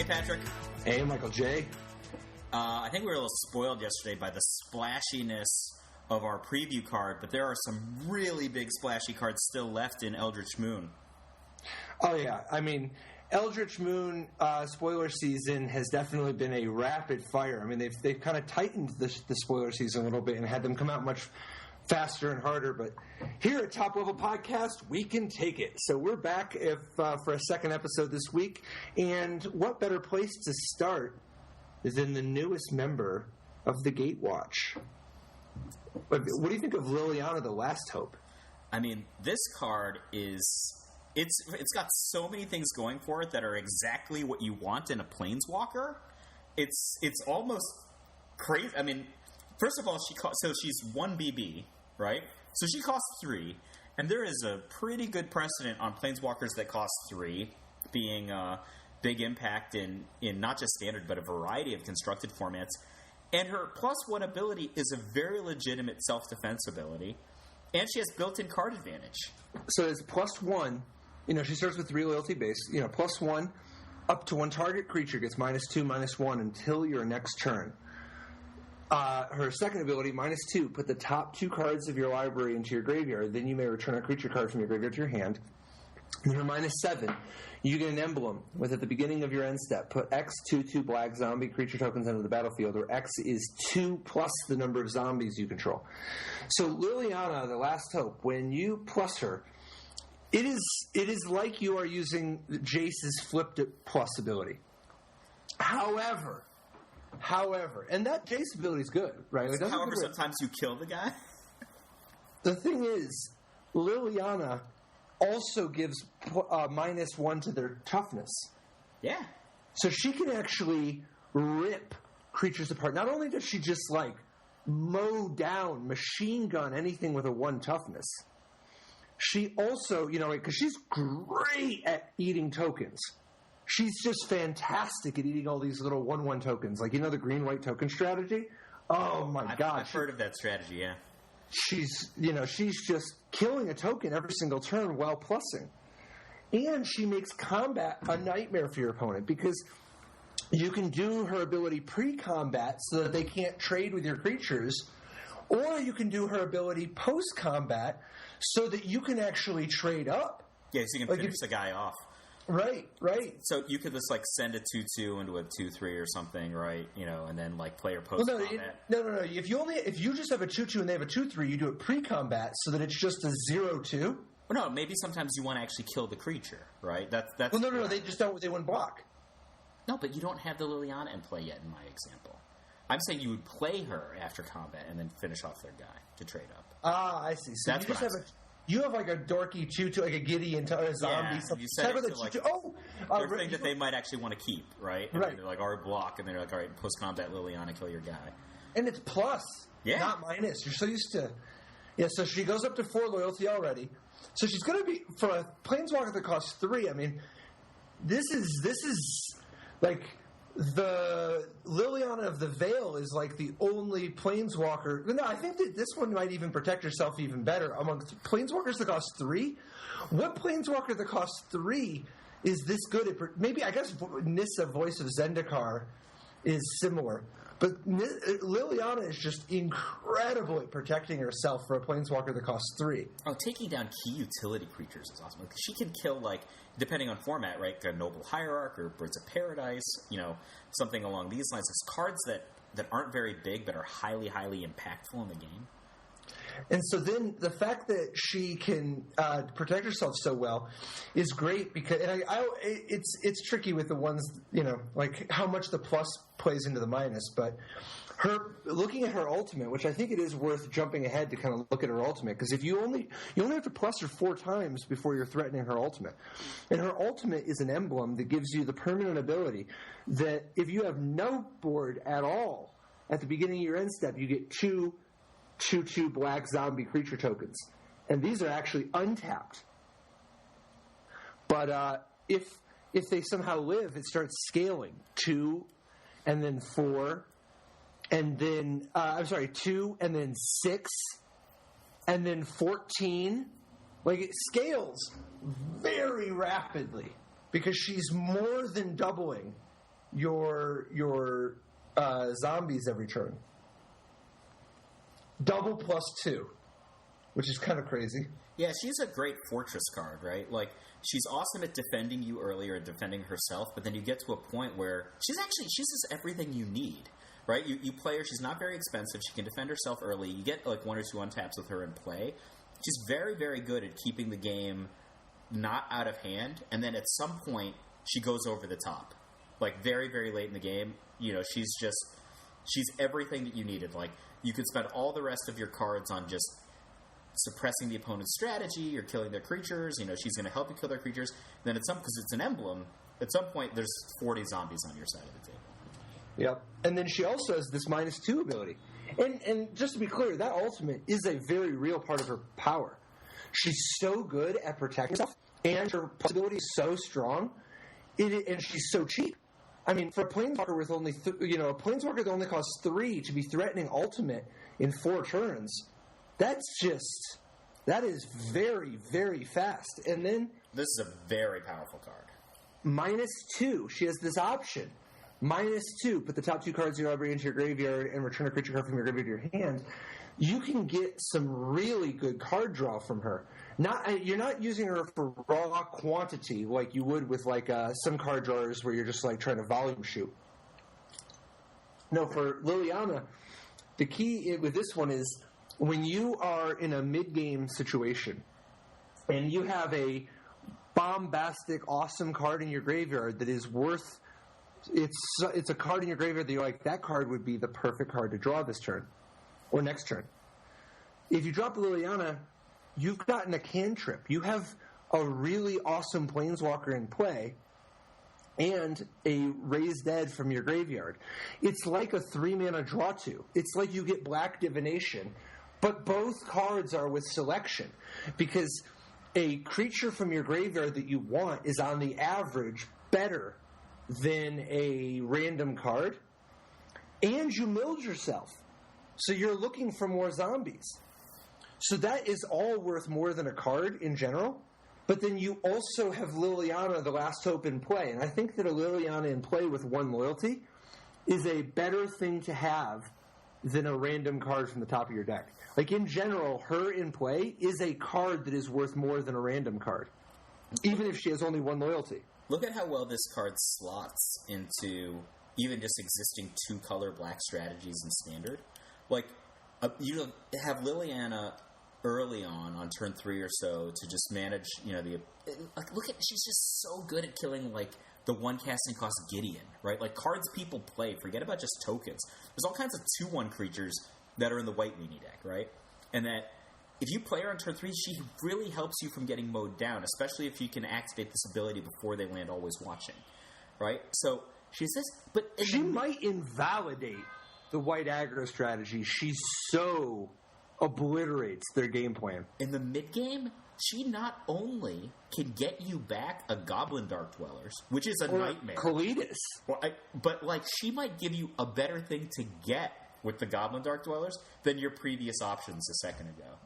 Hey, Patrick. Hey, Michael J. I think we were a little spoiled yesterday by the splashiness of our preview card, but there are some really big splashy cards still left in Eldritch Moon. Oh, yeah. I mean, Eldritch Moon spoiler season has definitely been a rapid fire. I mean, they've kind of tightened the spoiler season a little bit and had them come out much faster and harder. But here at Top Level Podcast, we can take it. So we're back for a second episode this week. And what better place to start than the newest member of the Gatewatch? What do you think of Liliana, the Last Hope? I mean, this card is... It's got so many things going for it that are exactly what you want in a Planeswalker. It's almost crazy. I mean, first of all, she's 1 BB, right? So she costs 3, and there is a pretty good precedent on Planeswalkers that cost 3, being big impact in not just standard, but a variety of constructed formats. And her +1 ability is a very legitimate self-defense ability, and she has built-in card advantage. So it's +1. She starts with 3 loyalty base. +1 up to 1 target creature gets -2/-1 until your next turn. Her second ability, -2, put the top 2 cards of your library into your graveyard. Then you may return a creature card from your graveyard to your hand. And her -7, you get an emblem with at the beginning of your end step, put X 2/2 black zombie creature tokens into the battlefield, where X is 2 plus the number of zombies you control. So Liliana, the Last Hope, when you plus her, it is like you are using Jace's flipped plus ability. However, and that Jace ability is good, right? So however, sometimes you kill the guy. The thing is, Liliana also gives -1 to their toughness. Yeah. So she can actually rip creatures apart. Not only does she just mow down, machine gun anything with a 1 toughness, she also, because she's great at eating tokens. She's just fantastic at eating all these little 1/1 tokens. The green-white token strategy. Oh, my God. I've heard of that strategy, yeah. She's just killing a token every single turn while plussing. And she makes combat a nightmare for your opponent because you can do her ability pre-combat so that they can't trade with your creatures, or you can do her ability post-combat so that you can actually trade up. Yeah, so you can finish the guy off. Right. So you could just send a 2/2 into a 2/3 or something, right? And then play her post-combat. No. If you just have a 2/2 and they have a 2/3, you do it pre-combat so that it's just a 0/2. Well, no, maybe sometimes you want to actually kill the creature, right? That's well, no. They just don't. They wouldn't block. No, but you don't have the Liliana in play yet. In my example, I'm saying you would play her after combat and then finish off their guy to trade up. Ah, I see. So that's you just have You have a dorky 2/2, like a Gideon to a zombie. Yeah, you said they're thing that they might actually want to keep, right? And right. They're our block, and they're all right, post-combat Liliana, kill your guy. And it's plus, not minus. You're so used to... Yeah, so she goes up to 4 loyalty already. So she's going to be, for a Planeswalker that costs 3, I mean, this is the Liliana of the Veil is the only Planeswalker. No, I think that this one might even protect herself even better amongst Planeswalkers that cost 3. What Planeswalker that costs 3 is this good at? Maybe, I guess, Nissa, Voice of Zendikar, is similar. But Liliana is just incredible at protecting herself for a Planeswalker that costs 3. Oh, taking down key utility creatures is awesome. She can kill, depending on format, right? A Noble Hierarch or Birds of Paradise, something along these lines. It's cards that aren't very big but are highly, highly impactful in the game. And so then the fact that she can protect herself so well is great because it's tricky with the ones, how much the plus plays into the minus. But looking at her ultimate, which I think it is worth jumping ahead to kind of look at her ultimate, because if you only have to plus her 4 times before you're threatening her ultimate. And her ultimate is an emblem that gives you the permanent ability that if you have no board at all at the beginning of your end step, you get 2 black zombie creature tokens. And these are actually untapped. But if they somehow live, it starts scaling. 2, and then 4, and then 2, and then 6, and then 14. It scales very rapidly because she's more than doubling your zombies every turn. Double +2, which is kind of crazy. Yeah, she's a great fortress card, right? Like, she's awesome at defending you earlier and defending herself, but then you get to a point where she's just everything you need, right? You play her, she's not very expensive, she can defend herself early, you get like 1 or 2 untaps with her in play. She's very, very good at keeping the game not out of hand, and then at some point, she goes over the top. Like, very, very late in the game, she's everything that you needed. Like, you could spend all the rest of your cards on just suppressing the opponent's strategy or killing their creatures. She's going to help you kill their creatures. Then because it's an emblem, at some point there's 40 zombies on your side of the table. Yep. And then she also has this -2 ability. And just to be clear, that ultimate is a very real part of her power. She's so good at protecting herself, and her ability is so strong, and she's so cheap. I mean, for a planeswalker with only, a planeswalker that only costs 3 to be threatening ultimate in 4 turns, that is very, very fast. And then this is a very powerful card. -2. She has this option. -2. Put the top 2 cards you bring into your graveyard and return a creature card from your graveyard to your hand. You can get some really good card draw from her. You're not using her for raw quantity like you would with like some card drawers where you're just like trying to volume shoot. No, for Liliana, the key with this one is when you are in a mid-game situation and you have a bombastic, awesome card in your graveyard that is worth, it's a card in your graveyard that you're like, that card would be the perfect card to draw this turn or next turn. If you drop Liliana, you've gotten a cantrip. You have a really awesome planeswalker in play and a Raised Dead from your graveyard. It's like a 3-mana draw 2. It's like you get Black Divination, but both cards are with selection because a creature from your graveyard that you want is on the average better than a random card, and you milled yourself. So you're looking for more zombies. So that is all worth more than a card in general. But then you also have Liliana, the Last Hope, in play. And I think that a Liliana in play with 1 loyalty is a better thing to have than a random card from the top of your deck. Like, in general, her in play is a card that is worth more than a random card, even if she has only 1 loyalty. Look at how well this card slots into even just existing 2-color black strategies in Standard. Like, you have Liliana early on turn 3 or so to just manage, she's just so good at killing, like, the 1 casting cost Gideon, right? Like, cards people play, forget about just tokens. There's all kinds of 2/1 creatures that are in the white weenie deck, right? And that if you play her on turn 3, she really helps you from getting mowed down, especially if you can activate this ability before they land Always Watching, right? So she's this, but she might invalidate the white aggro strategy. She so obliterates their game plan. In the mid-game, she not only can get you back a Goblin Dark Dwellers, which is a nightmare. Kalidas. But, like, she might give you a better thing to get with the Goblin Dark Dwellers than your previous options a second ago.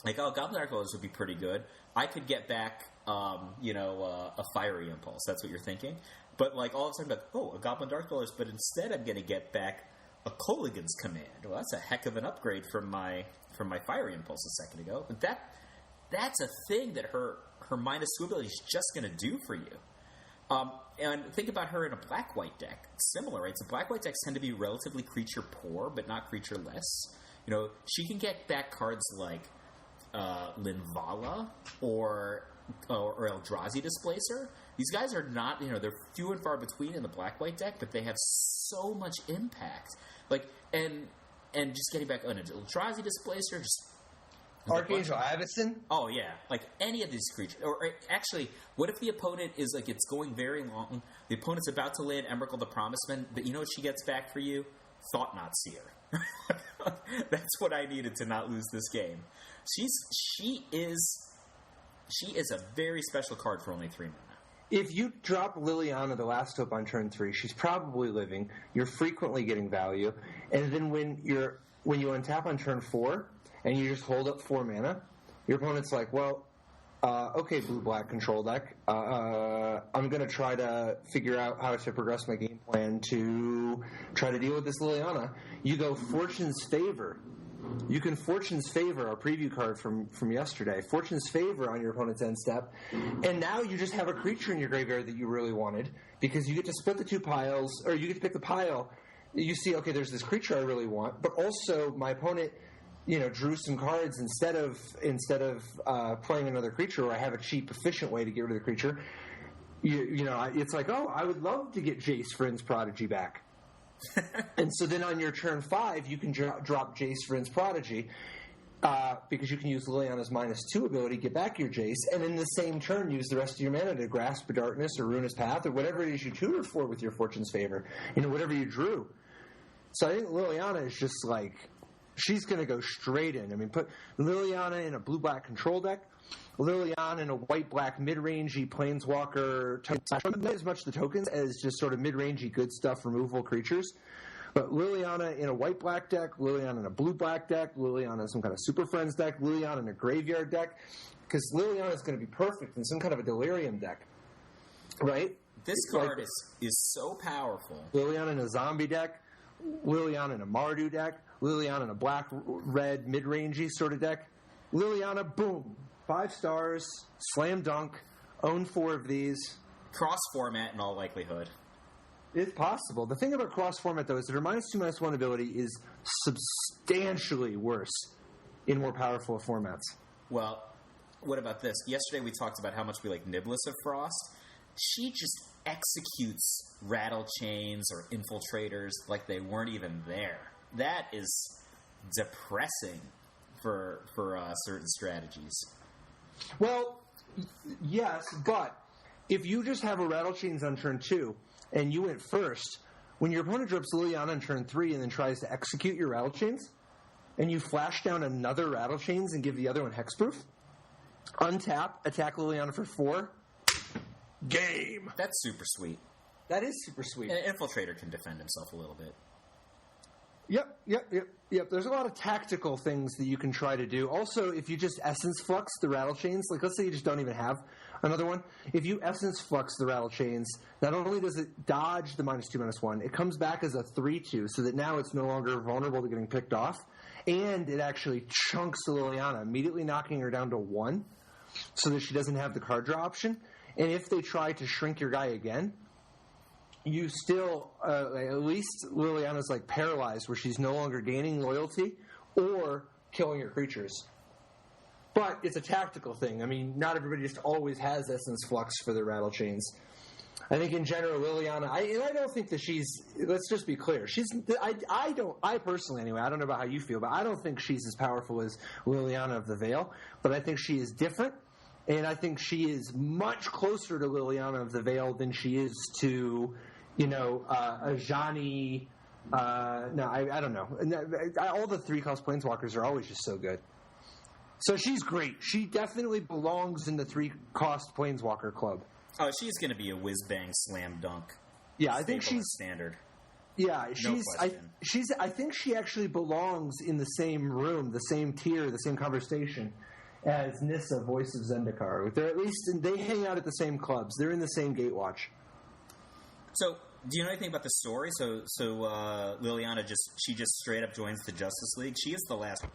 Goblin Dark Dwellers would be pretty good. I could get back, a Fiery Impulse. That's what you're thinking. But, like, all of a sudden, a Goblin Dark Dwellers, but instead I'm going to get back a Kolaghan's Command. Well, that's a heck of an upgrade from my Fiery Impulse a second ago. But that's a thing that her -2 ability is just going to do for you. And think about her in a black-white deck. Similar, right? So black-white decks tend to be relatively creature-poor, but not creature-less. She can get back cards like Linvala or Eldrazi Displacer. These guys are not, they're few and far between in the black-white deck, but they have so much impact. Like, and just getting back on an Eldrazi Displacer, just Archangel Avacyn? Oh, yeah. Like, any of these creatures. Or actually, what if the opponent is, like, it's going very long, the opponent's about to land Emrakul the Promised, but you know what she gets back for you? Thought-Knot Seer. That's what I needed to not lose this game. She is a very special card for only 3 mana. If you drop Liliana, the Last Hope, on turn 3, she's probably living. You're frequently getting value. And then when you untap on turn 4, and you just hold up 4 mana, your opponent's like, well, okay, blue-black control deck. I'm going to try to figure out how to progress my game plan to try to deal with this Liliana. You go Fortune's Favor. You can Fortune's Favor, our preview card from yesterday. Fortune's Favor on your opponent's end step. And now you just have a creature in your graveyard that you really wanted because you get to split the two piles, or you get to pick the pile. You see, okay, there's this creature I really want, but also my opponent, drew some cards instead of playing another creature, or I have a cheap, efficient way to get rid of the creature. It's like, oh, I would love to get Jace Vryn's Prodigy back. And so then on your turn 5, you can drop Jace Vryn's Prodigy because you can use Liliana's -2 ability, get back your Jace, and in the same turn use the rest of your mana to Grasp of Darkness or Ruinous Path or whatever it is you tutored for with your Fortune's Favor, whatever you drew. So I think Liliana is just like, she's going to go straight in. I mean, put Liliana in a blue-black control deck, Liliana in a white-black mid-rangey planeswalker token, not as much the tokens as just sort of mid-rangey good stuff removal creatures. But Liliana in a white-black deck, Liliana in a blue-black deck, Liliana in some kind of Super Friends deck, Liliana in a graveyard deck, because Liliana is going to be perfect in some kind of a Delirium deck, right? This card is so powerful. Liliana in a zombie deck, Liliana in a Mardu deck, Liliana in a black-red mid-rangey sort of deck. Liliana, boom, 5 stars, slam dunk, own 4 of these. Cross-format in all likelihood. It's possible. The thing about cross-format, though, is that her -2/-1 ability is substantially worse in more powerful formats. Well, what about this? Yesterday we talked about how much we like Niblis of Frost. She just executes rattle chains or infiltrators like they weren't even there. That is depressing for certain strategies. Well, yes, but if you just have a rattle chains on turn 2 and you went first, when your opponent drops Liliana on turn 3 and then tries to execute your rattle chains, and you flash down another rattle chains and give the other one hexproof, untap, attack Liliana for 4, game. That's super sweet. That is super sweet. An infiltrator can defend himself a little bit. Yep. There's a lot of tactical things that you can try to do. Also, if you just Essence Flux the rattle chains, like let's say you just don't even have another one, if you Essence Flux the rattle chains, not only does it dodge the -2/-1, it comes back as a 3/2, so that now it's no longer vulnerable to getting picked off, and it actually chunks Liliana, immediately knocking her down to 1, so that she doesn't have the card draw option. And if they try to shrink your guy again, you still, at least Liliana's like paralyzed, where she's no longer gaining loyalty or killing your creatures. But it's a tactical thing. I mean, not everybody just always has Essence Flux for their rattle chains. I think in general, Liliana, I don't think that she's, let's just be clear, I personally anyway, I don't know about how you feel, but I don't think she's as powerful as Liliana of the Veil, but I think she is different. And I think she is much closer to Liliana of the Veil than she is to, a Ajani. I don't know. All the 3-cost planeswalkers are always just so good. So she's great. She definitely belongs in the 3-cost planeswalker club. Oh, she's going to be a whiz-bang slam dunk. Yeah, I think she's standard. Yeah, I think she actually belongs in the same room, the same tier, the same conversation as Nissa, Voice of Zendikar. They're at least they hang out at the same clubs. They're in the same Gatewatch. So, do you know anything about the story? So Liliana just straight up joins the Justice League. She is the last,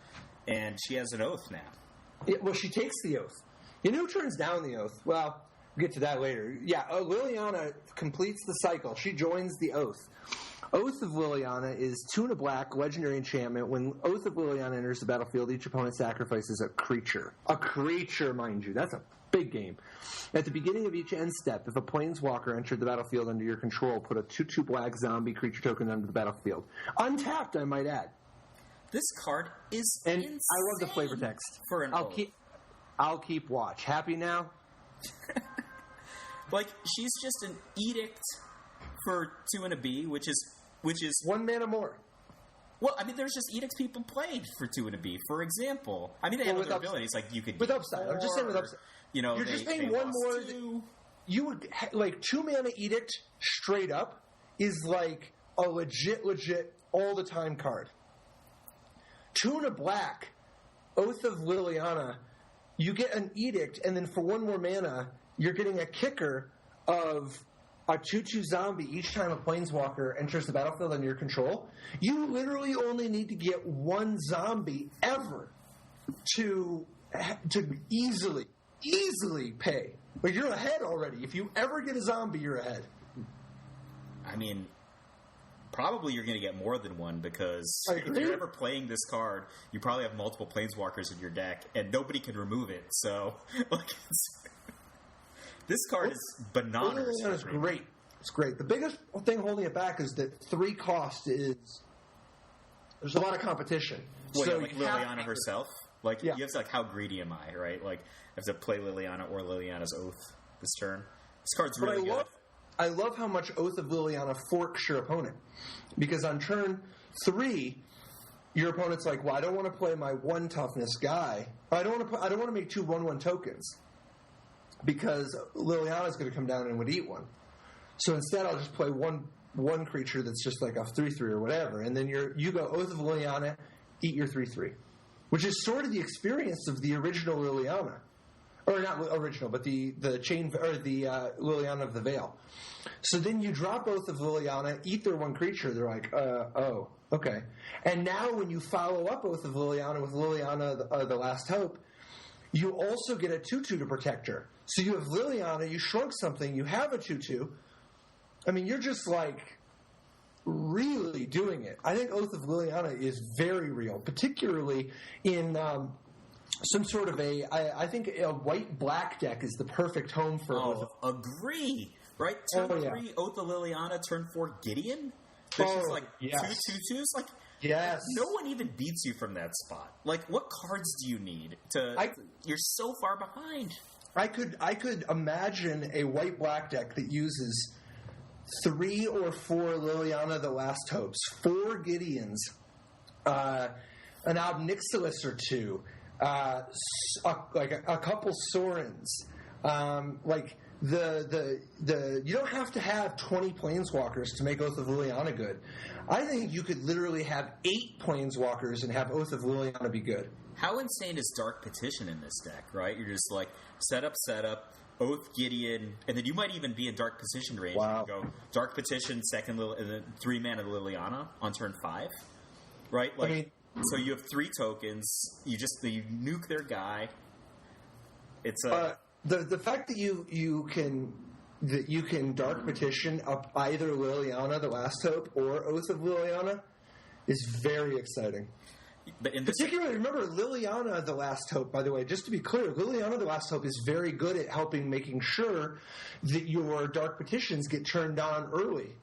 and she has an oath now. Yeah, well, she takes the oath. You know who turns down the oath? Well, we'll get to that later. Yeah, Liliana completes the cycle. She joins the oath. Oath of Liliana is 2 and a black, legendary enchantment. When Oath of Liliana enters the battlefield, each opponent sacrifices a creature. A creature, mind you. That's a big game. At the beginning of each end step, if a planeswalker entered the battlefield under your control, put a 2/2 black zombie creature token under the battlefield. Untapped, I might add. This card is and insane. I love the flavor text. For an oath. I'll keep watch. Happy now? Like, she's just an edict for 2 and a B, which is 1 mana more. Well, I mean, there's just edicts people played for 2 and a B. For example, I mean, they have other abilities like you could with upside. I'm just saying with upside. You're just paying 1 more. You would like 2 mana edict straight up is like a legit all the time card. 2 and a black, Oath of Liliana. you get an Edict, and then for 1 more mana, you're getting a kicker of a 2/2 zombie each time a Planeswalker enters the battlefield under your control. You literally only need to get 1 zombie ever to easily pay. But you're ahead already. If you ever get a zombie, you're ahead. I mean, probably you're going to get more than 1 because if you're ever playing this card, you probably have multiple Planeswalkers in your deck, and nobody can remove it. So, this card is bananas. It's great. It's great. The biggest thing holding it back is that 3 cost is there's a lot of competition. Well, so yeah, like Liliana herself. Like, yeah. you have to, like, how greedy am I, right? Like, I have to play Liliana or Liliana's Oath this turn. This card's really good. I love how much Oath of Liliana forks your opponent. Because on turn 3, your opponent's like, well, I don't want to play my 1 toughness guy. I don't want to make 2 1/1 tokens. Because Liliana's going to come down and would eat 1. So instead, I'll just play one creature that's just like a 3/3 or whatever. And then you go Oath of Liliana, eat your 3/3. Which is sort of the experience of the original Liliana. Or not original, but the chain or the Liliana of the Veil. So then you drop Oath of Liliana, eat their 1 creature. They're like, oh, okay. And now when you follow up Oath of Liliana with Liliana, the Last Hope, you also get a 2/2 to protect her. So you have Liliana, you shrunk something, you have a 2/2. I mean, you're just like really doing it. I think Oath of Liliana is very real, particularly in some sort of I think a white-black deck is the perfect home for Oath of... Agree! Right? Turn 3, Oath of Liliana, turn 4, Gideon? There's just like 2 2/2s? Like, yes. No one even beats you from that spot. Like, what cards do you need you're so far behind. I could imagine a white-black deck that uses 3 or 4 Liliana the Last Hopes, 4 Gideons, an Ob Nixilis or 2, like a couple Sorens, like the you don't have to have 20 Planeswalkers to make Oath of Liliana good. I think you could literally have 8 Planeswalkers and have Oath of Liliana be good. How insane is Dark Petition in this deck, right? You're just like, set up, Oath Gideon, and then you might even be in Dark Petition range. Wow. You go Dark Petition, and then 3 mana Liliana on turn 5, right? Like, I mean, so you have 3 tokens. You nuke their guy. It's the fact that you can Dark Petition up either Liliana the Last Hope or Oath of Liliana is very exciting. But particularly, remember, Liliana the Last Hope, by the way, just to be clear, Liliana the Last Hope is very good at making sure that your Dark Petitions get turned on early.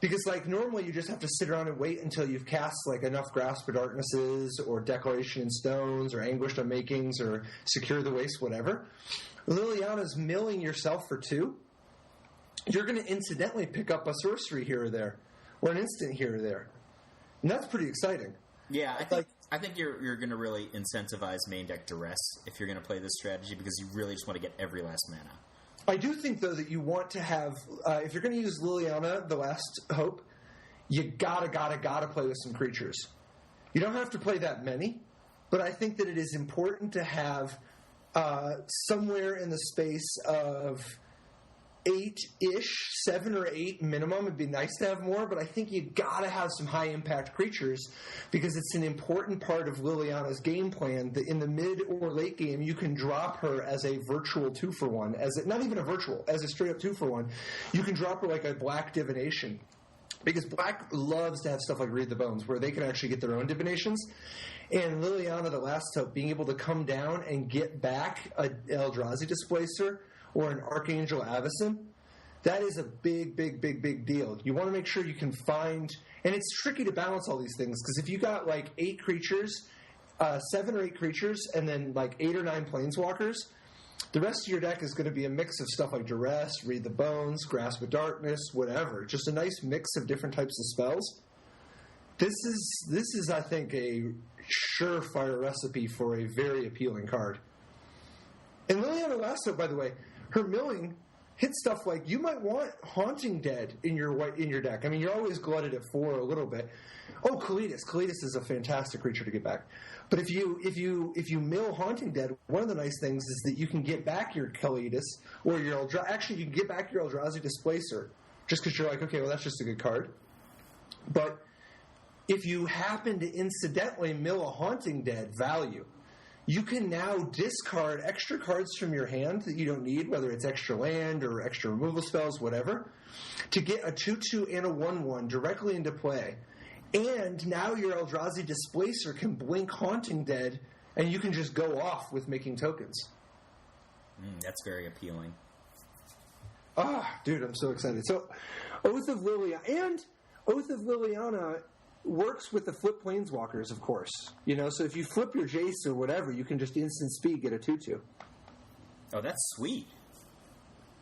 Because, like, normally you just have to sit around and wait until you've cast, like, enough Grasp for Darknesses or Declaration in Stones or Anguished Unmakings or Secure the Waste, whatever. Liliana's milling yourself for 2. You're going to incidentally pick up a sorcery here or there or an instant here or there. And that's pretty exciting. Yeah, I think you're going to really incentivize main deck Duress if you're going to play this strategy because you really just want to get every last mana. I do think, though, that you want to have if you're going to use Liliana, the Last Hope, you gotta play with some creatures. You don't have to play that many, but I think that it is important to have somewhere in the space of 8-ish, 7 or 8 minimum. It'd be nice to have more, but I think you gotta have some high impact creatures because it's an important part of Liliana's game plan that in the mid or late game you can drop her as a virtual 2-for-1, not even a virtual, as a straight up 2-for-1. You can drop her like a black divination. Because black loves to have stuff like Read the Bones, where they can actually get their own divinations. And Liliana the Last Hope, being able to come down and get back a Eldrazi Displacer or an Archangel Avacyn, that is a big deal. You want to make sure you can find... And it's tricky to balance all these things, because if you got like 8 creatures, 7 or 8 creatures, and then like 8 or 9 Planeswalkers, the rest of your deck is going to be a mix of stuff like Duress, Read the Bones, Grasp of Darkness, whatever. Just a nice mix of different types of spells. This is, I think, a surefire recipe for a very appealing card. And Liliana Last Hope, by the way, her milling hits stuff like you might want Haunting Dead in your deck. I mean, you're always glutted at 4 a little bit. Oh, Kalitas. Kalitas is a fantastic creature to get back. But if you mill Haunting Dead, one of the nice things is that you can get back your Kalitas or your actually you can get back your Eldrazi Displacer just because you're like, okay, well that's just a good card. But if you happen to incidentally mill a Haunting Dead value, you can now discard extra cards from your hand that you don't need, whether it's extra land or extra removal spells, whatever, to get a 2/2 and a 1/1 directly into play. And now your Eldrazi Displacer can blink Haunting Dead, and you can just go off with making tokens. That's very appealing. Dude, I'm so excited. So, Oath of Liliana works with the flip planeswalkers, of course. So if you flip your Jace or whatever, you can just instant speed get a 2/2. Oh, that's sweet.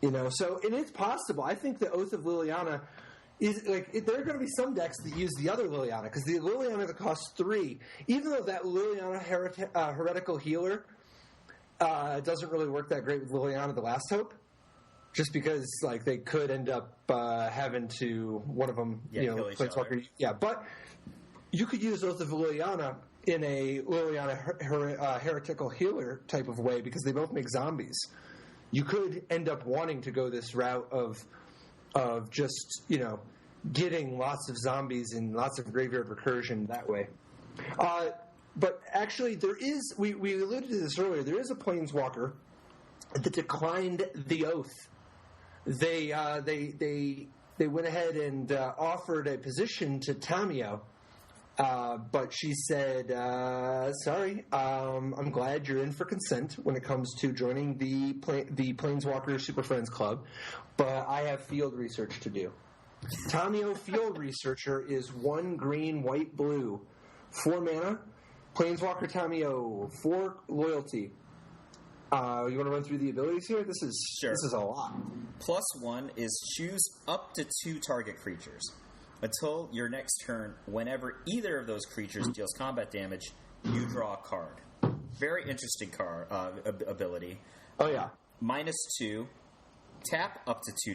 So, and it's possible. I think the Oath of Liliana is like, there are going to be some decks that use the other Liliana, because the Liliana that costs 3, even though that Liliana Heretical Healer doesn't really work that great with Liliana the Last Hope, just because like they could end up having to one of them, Planeswalker. Yeah, but you could use Oath of Liliana in a Liliana Heretical Healer type of way because they both make zombies. You could end up wanting to go this route of just, getting lots of zombies and lots of graveyard recursion that way. But actually, there is, we alluded to this earlier, there is a planeswalker that declined the oath. They went ahead and offered a position to Tamio, but she said, sorry, I'm glad you're in for consent when it comes to joining the Planeswalker Super Friends Club, but I have field research to do. Tamio Field Researcher is 1 green, white, blue, 4 mana, Planeswalker Tamio, 4 loyalty. You want to run through the abilities here? This is a lot. +1 is choose up to 2 target creatures. Until your next turn, whenever either of those creatures deals combat damage, you draw a card. Very interesting card ability. Oh, yeah. -2, tap up to 2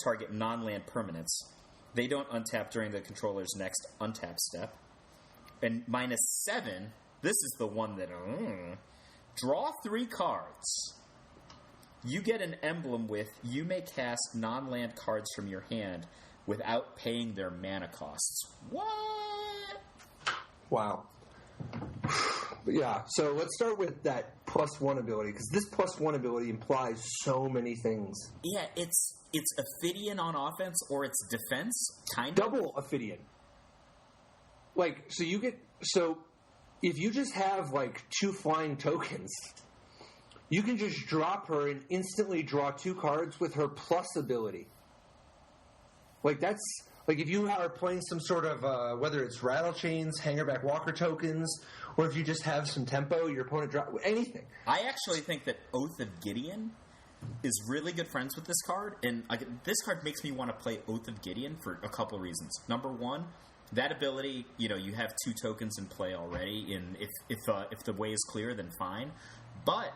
target non-land permanents. They don't untap during the controller's next untap step. And -7, this is the one that... draw 3 cards. You get an emblem with, you may cast non-land cards from your hand without paying their mana costs. What? Wow. Yeah, so let's start with that +1 ability, because this +1 ability implies so many things. Yeah, it's Ophidian on offense, or it's defense, kind of. Double Ophidian. So if you just have, 2 flying tokens, you can just drop her and instantly draw 2 cards with her plus ability. That's... if you are playing some sort of, whether it's Rattle Chains, Hangerback Walker tokens, or if you just have some tempo, your opponent drop... anything. I actually think that Oath of Gideon is really good friends with this card, and this card makes me want to play Oath of Gideon for a couple of reasons. Number 1... that ability, you have 2 tokens in play already, and if the way is clear, then fine. But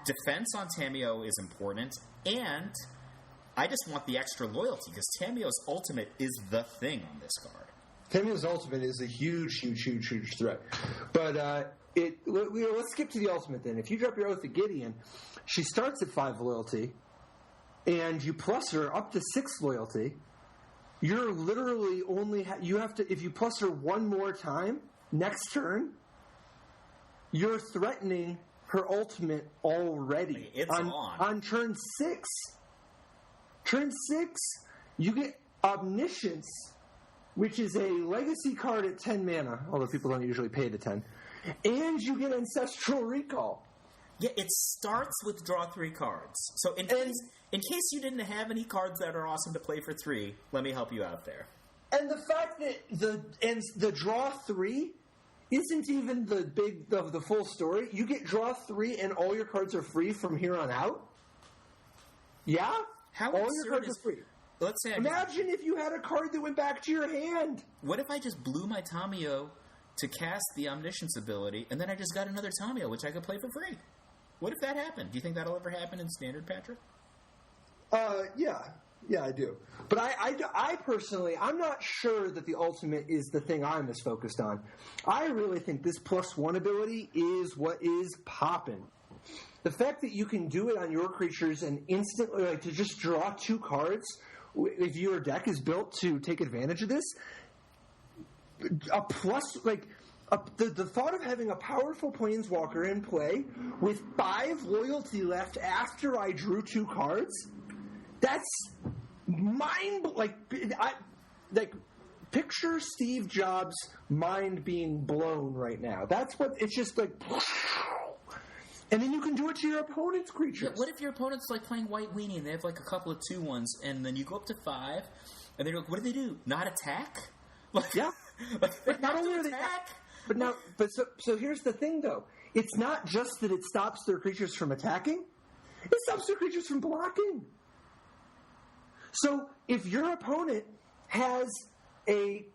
defense on Tamio is important, and I just want the extra loyalty, because Tamio's ultimate is the thing on this card. Tamio's ultimate is a huge, huge, huge, huge threat. But let's skip to the ultimate then. If you drop your Oath of Gideon, she starts at 5 loyalty, and you plus her up to 6 loyalty. You're literally only... you have to... if you plus her 1 more time, next turn, you're threatening her ultimate already. It's on turn 6. Turn 6, you get Omniscience, which is a legacy card at 10 mana, although people don't usually pay to 10. And you get Ancestral Recall. Yeah, it starts with draw 3 cards. So in case you didn't have any cards that are awesome to play for 3, let me help you out there. And the fact that the draw 3 isn't even the full story. You get draw 3 and all your cards are free from here on out. Yeah? All your cards are free. Let's say imagine if you had a card that went back to your hand. What if I just blew my Tamio to cast the Omniscience ability, and then I just got another Tamio, which I could play for free? What if that happened? Do you think that'll ever happen in Standard, Patrick? Yeah. Yeah, I do. But I personally, I'm not sure that the ultimate is the thing I'm as focused on. I really think this +1 ability is what is popping. The fact that you can do it on your creatures and instantly, like, to just draw 2 cards, if your deck is built to take advantage of this, a plus, like, the thought of having a powerful Planeswalker in play with 5 loyalty left after I drew 2 cards, that's picture Steve Jobs' mind being blown right now. That's what, it's just like, and then you can do it to your opponent's creatures. Yeah, what if your opponent's like playing White Weenie and they have like a couple of 2/1s, and then you go up to 5, and they're like, what do they do? Not attack? Like, yeah. But not only are they attack. So here's the thing, though. It's not just that it stops their creatures from attacking. It stops their creatures from blocking. So if your opponent has a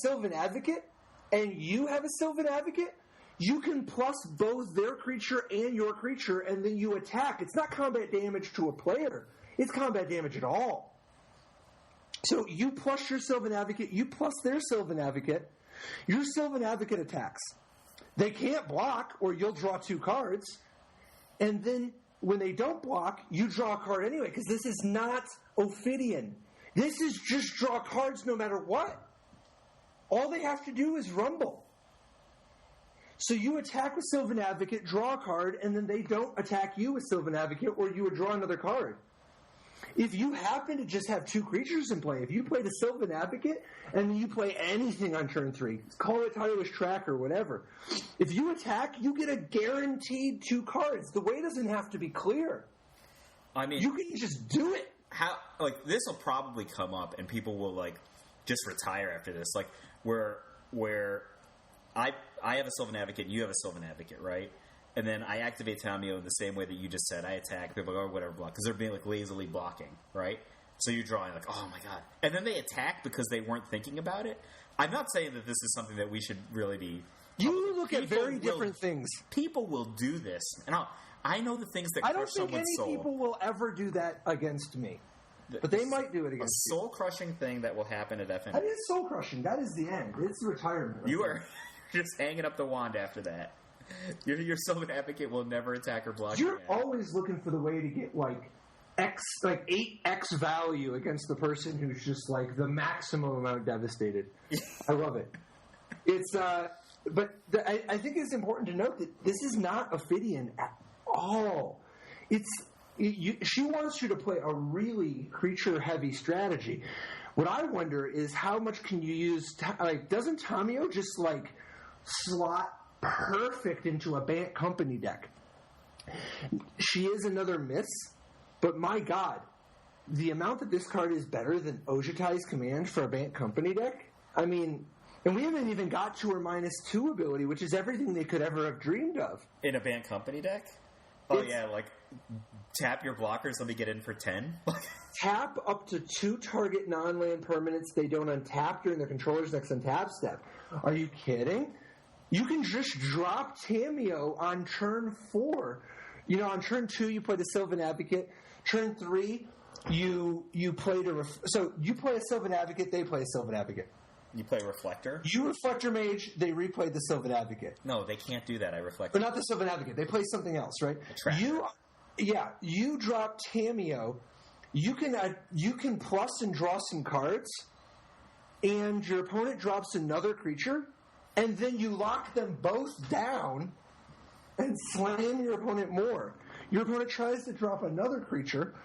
Sylvan Advocate and you have a Sylvan Advocate, you can plus both their creature and your creature, and then you attack. It's not combat damage to a player. It's combat damage at all. So you plus your Sylvan Advocate, you plus their Sylvan Advocate. Your Sylvan Advocate attacks. They can't block, or you'll draw 2 cards. And then when they don't block, you draw a card anyway, because this is not Ophidian. This is just draw cards no matter what. All they have to do is rumble. So you attack with Sylvan Advocate, draw a card, and then they don't attack you with Sylvan Advocate, or you would draw another card. If you happen to just have 2 creatures in play, if you play the Sylvan Advocate, and then you play anything on turn 3, call it Tireless Track or whatever, if you attack, you get a guaranteed 2 cards. The way doesn't have to be clear. I mean, you can just do it. How, like, this will probably come up, and people will, like, just retire after this. Like, where I have a Sylvan Advocate, and you have a Sylvan Advocate, right? And then I activate Tamio in the same way that you just said. I attack, people go, oh, whatever, block. Because they're being, like, lazily blocking, right? So you're drawing, like, oh, my God. And then they attack because they weren't thinking about it. I'm not saying that this is something that we should really be... You look at very different things. People will do this. And I know the things that crush someone's soul. I don't think any people will ever do that against me. But they might do it against you. A soul-crushing thing that will happen at FNM. That is soul-crushing. That is the end. It's retirement. You are just hanging up the wand after that. Your Sylvan Advocate will never attack or block. You're always looking for the way to get like 8x value against the person who's just like the maximum amount devastated. I love it. It's but I think it's important to note that this is not Ophidian at all. She wants you to play a really creature-heavy strategy. What I wonder is how much can you use? Like, doesn't Tamio just like slot perfect into a Bant Company deck? She is another miss, but my God, the amount that this card is better than Ojutai's Command for a Bant Company deck. I mean, and we haven't even got to her -2 ability, which is everything they could ever have dreamed of in a Bant Company deck. Oh yeah, like tap your blockers. Let me get in for 10. Tap up to 2 target non-land permanents they don't untap during their controller's next untap step. Are you kidding? You can just drop Tamio on turn 4. You know, on turn 2 you play the Sylvan Advocate. Turn 3 you play so you play a Sylvan Advocate, they play a Sylvan Advocate. You play Reflector? You Reflector Mage, they replay the Sylvan Advocate. No, they can't do that. I Reflect. But not the Sylvan Advocate. They play something else, right? You drop Tamio. You can plus and draw some cards, and your opponent drops another creature, and then you lock them both down and slam your opponent more. Your opponent tries to drop another creature,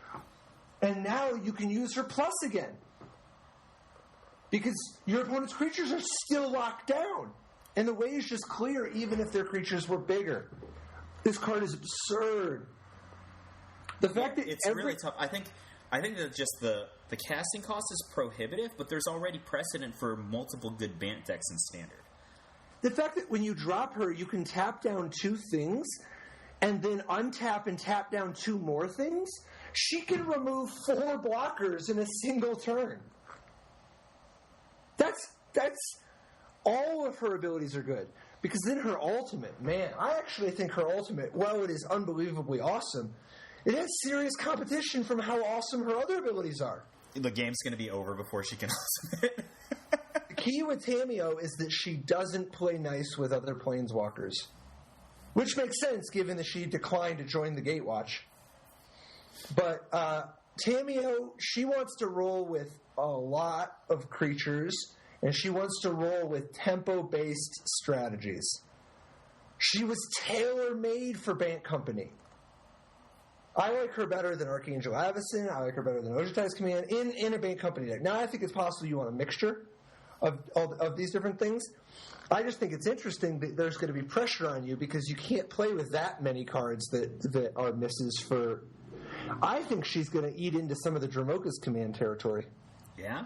and now you can use her plus again. Because your opponent's creatures are still locked down. And the way is just clear, even if their creatures were bigger. This card is absurd. The fact that it's really tough. I think that just the casting cost is prohibitive, but there's already precedent for multiple good Bant decks in Standard. The fact that when you drop her, you can tap down 2 things, and then untap and tap down 2 more things, she can remove 4 blockers in a single turn. That's all of her abilities are good. Because then her ultimate, man, I actually think her ultimate, while it is unbelievably awesome, It has serious competition from how awesome her other abilities are. The game's going to be over before she can ultimate. The key with Tamio is that she doesn't play nice with other Planeswalkers. Which makes sense, given that she declined to join the Gatewatch. But Tamio, she wants to roll with a lot of creatures, and she wants to roll with tempo-based strategies. She was tailor-made for Bank Company. I like her better than Archangel Avacyn. I like her better than Ojutai's Command in a Bank Company deck. Now, I think it's possible you want a mixture of these different things. I just think it's interesting that there's going to be pressure on you because you can't play with that many cards that are misses for... I think she's going to eat into some of the Dromoka's Command territory. Yeah?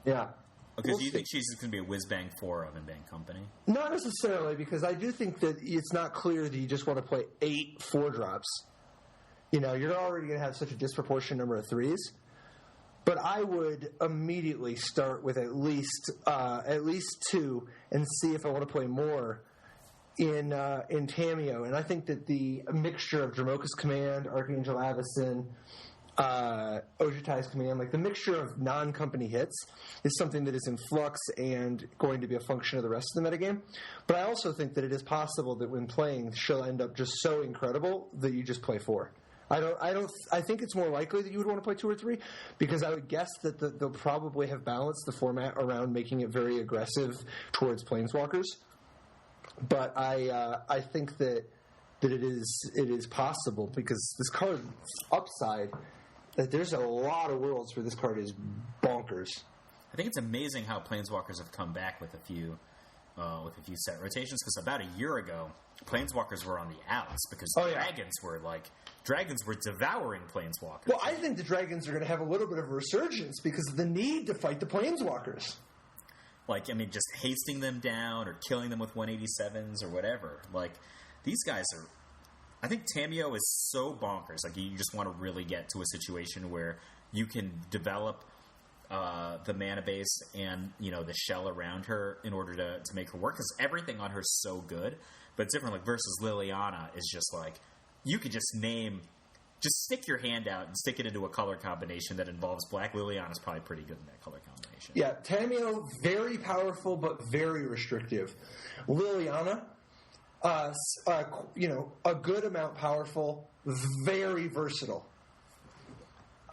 Yeah. Because you think she's going to be a whiz-bang 4 of in Bank Company? Not necessarily, because I do think that it's not clear that you just want to play 8 4-drops. You're already going to have such a disproportionate number of 3s. But I would immediately start with at least 2 and see if I want to play more in Tamio. And I think that the mixture of Dromoka's Command, Archangel Avacyn, Ojutai's Command, like the mixture of non-company hits is something that is in flux and going to be a function of the rest of the metagame. But I also think that it is possible that when playing, she'll end up just so incredible that you just play 4. I think it's more likely that you would want to play 2 or 3 because I would guess that they'll probably have balanced the format around making it very aggressive towards Planeswalkers. But I think that it is possible because this card upside, that there's a lot of worlds where this card is bonkers. I think it's amazing how Planeswalkers have come back with a few set rotations because about a year ago, Planeswalkers were on the outs because Dragons were devouring Planeswalkers. Well, I think the Dragons are going to have a little bit of a resurgence because of the need to fight the Planeswalkers. Just hasting them down or killing them with 187s or whatever. These guys are... I think Tamio is so bonkers. You just want to really get to a situation where you can develop the mana base and, the shell around her in order to make her work. Because everything on her is so good. But it's different. Versus Liliana is just you could just stick your hand out and stick it into a color combination that involves black. Liliana's probably pretty good in that color combination. Yeah, Tamio, very powerful but very restrictive. Liliana, a good amount powerful, very versatile.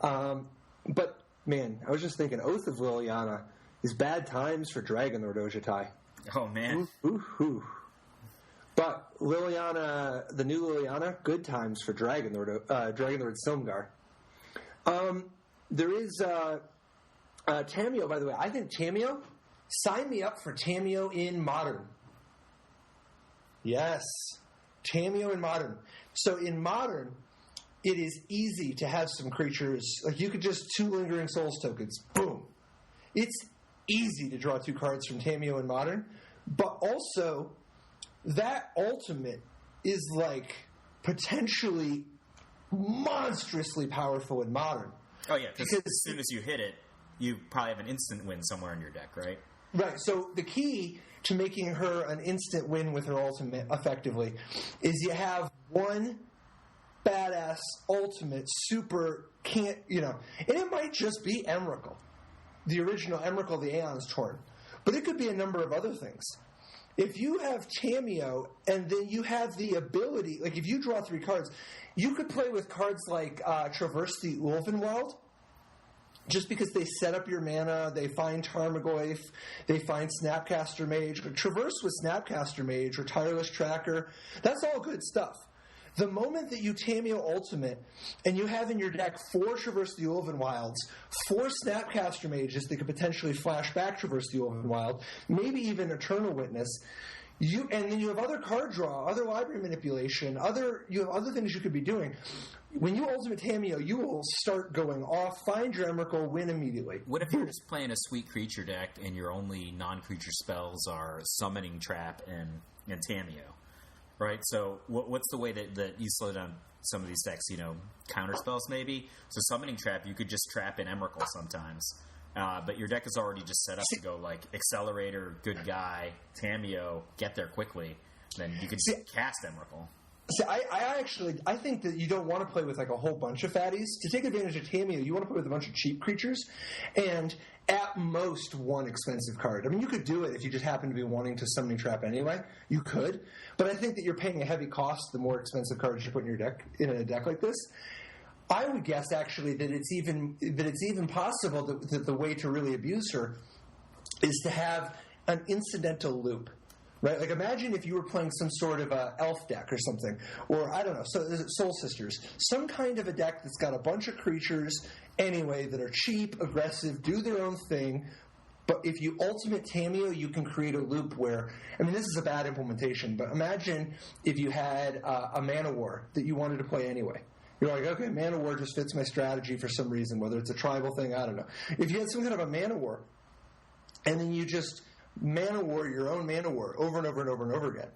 But, man, I was just thinking, Oath of Liliana is bad times for Dragonlord Ojutai. Oh, man. Ooh. But Liliana, the new Liliana, good times for Dragonlord Silmgar. There is Tamio, by the way. I think Tamio, sign me up for Tamio in Modern. Yes, Tamio in Modern. So in Modern, it is easy to have some creatures. You could just 2 Lingering Souls tokens. Boom. It's easy to draw 2 cards from Tamio in Modern. But also... that ultimate is potentially monstrously powerful in Modern. Oh yeah, because as soon as you hit it, you probably have an instant win somewhere in your deck, right? Right. So the key to making her an instant win with her ultimate effectively is you have one badass ultimate super and it might just be Emrakul, the original Emrakul, the Aeon's Torn, but it could be a number of other things. If you have Tamio, and then you have the ability, if you draw 3 cards, you could play with cards like Traverse the Ulvenwald, just because they set up your mana, they find Tarmogoyf, they find Snapcaster Mage. Traverse with Snapcaster Mage or Tireless Tracker, that's all good stuff. The moment that you Tamio Ultimate and you have in your deck 4 Traverse the Ulvenwilds, 4 Snapcaster Mages that could potentially flash back Traverse the Ulvenwild, maybe even Eternal Witness, and then you have other card draw, other library manipulation, you have other things you could be doing. When you Ultimate Tamio, you will start going off, find your Emrakul, win immediately. What if you're just playing a sweet creature deck and your only non-creature spells are Summoning Trap and Tamio? Right, so what's the way that you slow down some of these decks? Counter spells maybe. So Summoning Trap, you could just trap in Emrakul sometimes, but your deck is already just set up to go Accelerator, Good Guy, Tamio, get there quickly. Then you can just cast Emrakul. See, I think that you don't want to play with like a whole bunch of fatties. To take advantage of Tamiyo, you want to play with a bunch of cheap creatures, and at most one expensive card. I mean, you could do it if you just happen to be wanting to summoning trap anyway. You could, but I think that you're paying a heavy cost the more expensive cards you put in your deck in a deck like this. I would guess actually that it's even possible that the way to really abuse her is to have an incidental loop. Right, like imagine if you were playing some sort of a elf deck or something, or I don't know, Soul Sisters, some kind of a deck that's got a bunch of creatures anyway that are cheap, aggressive, do their own thing. But if you ultimate Tamiyo, you can create a loop where, I mean, this is a bad implementation, but imagine if you had a Mana War that you wanted to play anyway. You're like, okay, Mana War just fits my strategy for some reason, whether it's a tribal thing, I don't know. If you had some kind of a Mana War, and then you just Mana War your own Mana War over and over and over and over again.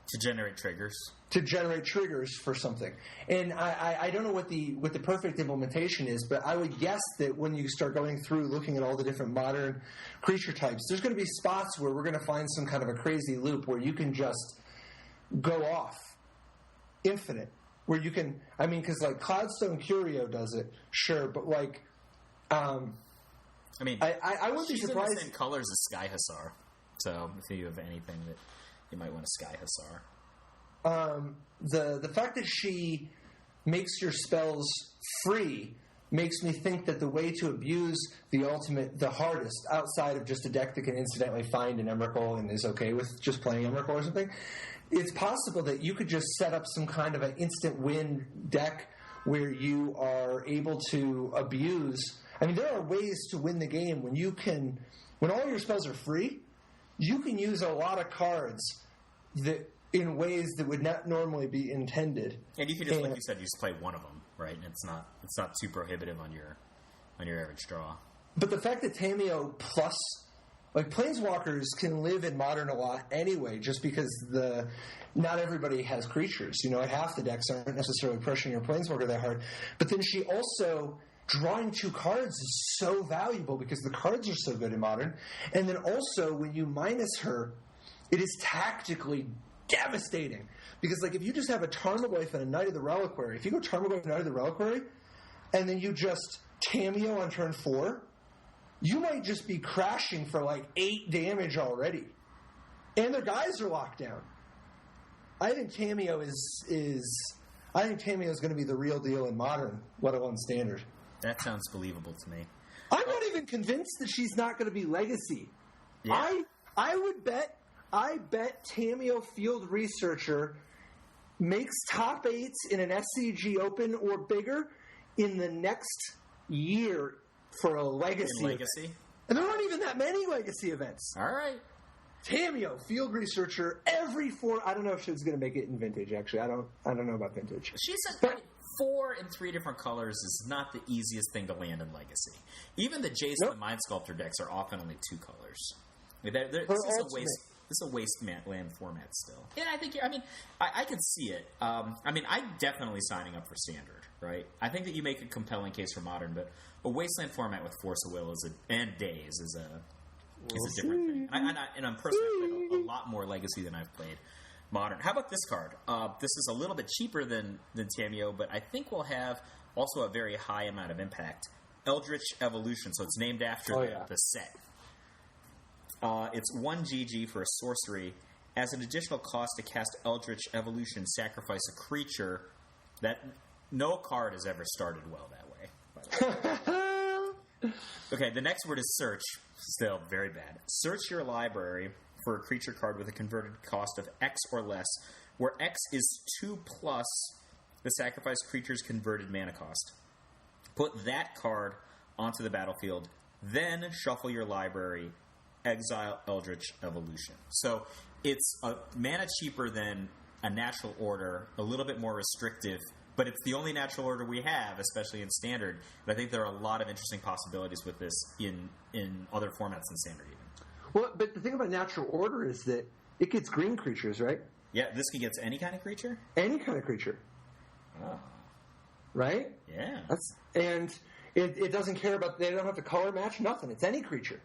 To generate triggers. To generate triggers for something. And I don't know what the perfect implementation is, but I would guess that when you start going through looking at all the different modern creature types, there's going to be spots where we're going to find some kind of a crazy loop where you can just go off infinite. Where you can, I mean, because like Cloudstone Curio does it, sure, but like, I mean, I wouldn't be surprised. She's in the same colors as Sky Hussar, so if you have anything that you might want to Sky Hussar. The fact that she makes your spells free makes me think that the way to abuse the ultimate, the hardest, outside of just a deck that can incidentally find an Emrakul and is okay with just playing Emrakul or something, it's possible that you could just set up some kind of an instant win deck where you are able to abuse. I mean, there are ways to win the game when all your spells are free, you can use a lot of cards that in ways that would not normally be intended. And you can just, like you said, you just play one of them, right? And it's not too prohibitive on your average draw. But the fact that Tamiyo plus, like, Planeswalkers can live in Modern a lot anyway, just because not everybody has creatures. You know, half the decks aren't necessarily pressuring your Planeswalker that hard. But then she also, drawing 2 cards is so valuable because the cards are so good in Modern. And then also, when you minus her, it is tactically devastating. Because, like, if you just have a Tarmogoyf and a Knight of the Reliquary, if you go Tarmogoyf, Knight of the Reliquary, and then you just Tamiyo on turn 4, you might just be crashing for like 8 damage already. And their guys are locked down. I think Tamiyo is going to be the real deal in Modern, let alone Standard. That sounds believable to me. I'm not even convinced that she's not going to be Legacy. Yeah. I bet Tamiyo Field Researcher makes top 8s in an SCG Open or bigger in the next year for a Legacy. And there aren't even that many Legacy events. All right. Tamiyo, Field Researcher, every 4. I don't know if she's going to make it in Vintage. Actually, I don't know about Vintage. She said 4 in 3 different colors is not the easiest thing to land in Legacy. Even the Jason and Mind Sculptor decks are often only 2 colors. This is a waste land format still. Yeah, I can see it. I'm definitely signing up for Standard, right? I think that you make a compelling case for Modern, but a Wasteland format with Force of Will and Days is a different thing. And I'm personally played a lot more Legacy than I've played Modern. How about this card? This is a little bit cheaper than Tamiyo, but I think will have also a very high amount of impact. Eldritch Evolution, so it's named after the set. It's 1 GG for a sorcery. As an additional cost to cast Eldritch Evolution, sacrifice a creature. That no card has ever started well that way, by the way. Okay, the next word is search. Still very bad. Search your library for a creature card with a converted cost of X or less, where X is 2 plus the sacrificed creature's converted mana cost. Put that card onto the battlefield, then shuffle your library, exile Eldritch Evolution. So it's a mana cheaper than a natural order, a little bit more restrictive, but it's the only natural order we have, especially in Standard. But I think there are a lot of interesting possibilities with this in other formats than Standard even. Well, but the thing about natural order is that it gets green creatures, right? Yeah, this can get any kind of creature? Any kind of creature. Oh. Right? Yeah. And it doesn't care about, they don't have to color match, nothing. It's any creature.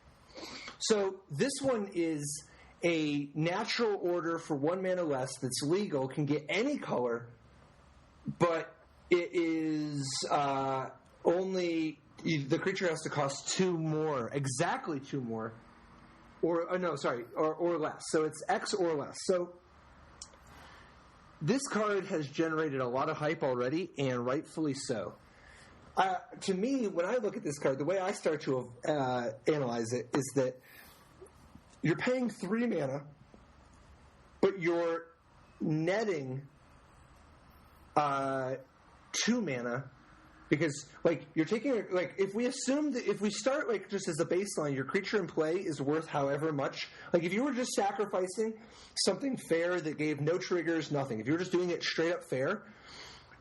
So this one is a natural order for 1 mana less that's legal can get any color, but it is only the creature has to cost 2 more, exactly 2 more, or less. So it's X or less. So this card has generated a lot of hype already, and rightfully so. To me, when I look at this card, the way I start to analyze it is that you're paying 3 mana, but you're netting 2 mana, because you're taking if we assume that if we start just as a baseline, your creature in play is worth however much. If you were just sacrificing something fair that gave no triggers, nothing. If you were just doing it straight up fair,